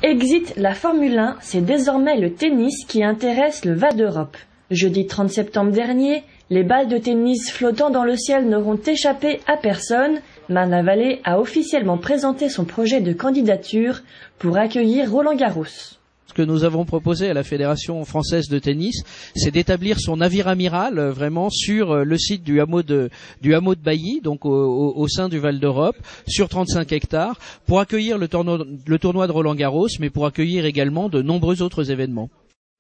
Exit la Formule 1, c'est désormais le tennis qui intéresse le Val d'Europe. Jeudi 30 septembre dernier, les balles de tennis flottant dans le ciel n'auront échappé à personne. Marne-la-Vallée a officiellement présenté son projet de candidature pour accueillir Roland-Garros. Ce que nous avons proposé à la Fédération française de tennis, c'est d'établir son navire amiral vraiment sur le site du hameau de Bailly, donc au sein du Val d'Europe, sur 35 hectares, pour accueillir le tournoi de Roland-Garros, mais pour accueillir également de nombreux autres événements.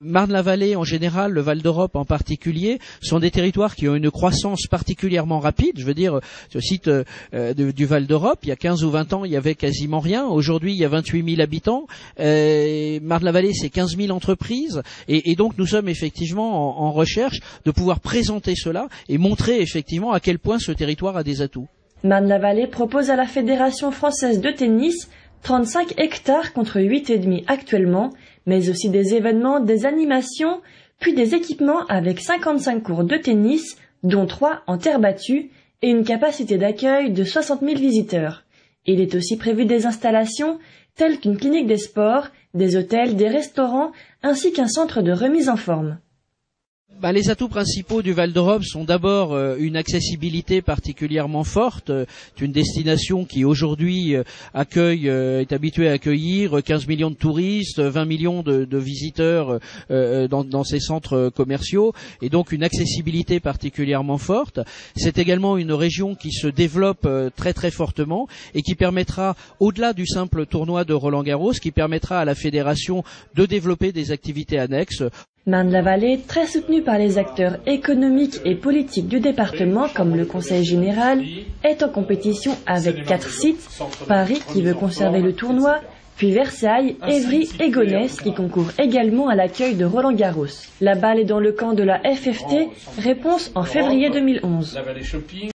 Marne-la-Vallée en général, le Val d'Europe en particulier, sont des territoires qui ont une croissance particulièrement rapide. Je veux dire, ce site du Val d'Europe, il y a 15 ou 20 ans, il y avait quasiment rien. Aujourd'hui, il y a 28 000 habitants. Marne-la-Vallée, c'est 15 000 entreprises. Et donc, nous sommes effectivement en recherche de pouvoir présenter cela et montrer effectivement à quel point ce territoire a des atouts. Marne-la-Vallée propose à la Fédération française de tennis 35 hectares contre 8,5 actuellement, mais aussi des événements, des animations, puis des équipements avec 55 courts de tennis, dont 3 en terre battue, et une capacité d'accueil de 60 000 visiteurs. Il est aussi prévu des installations telles qu'une clinique des sports, des hôtels, des restaurants, ainsi qu'un centre de remise en forme. Les atouts principaux du Val d'Europe sont d'abord une accessibilité particulièrement forte. C'est une destination qui aujourd'hui est habituée à accueillir 15 millions de touristes, 20 millions de visiteurs dans ces centres commerciaux, et donc une accessibilité particulièrement forte. C'est également une région qui se développe très très fortement et qui permettra, au-delà du simple tournoi de Roland-Garros, qui permettra à la fédération de développer des activités annexes. Marne-la-Vallée, très soutenue par les acteurs économiques et politiques du département comme le Conseil général, est en compétition avec 4 sites, Paris qui veut conserver le tournoi, puis Versailles, Évry et Gonesse qui concourent également à l'accueil de Roland-Garros. La balle est dans le camp de la FFT, réponse en février 2011.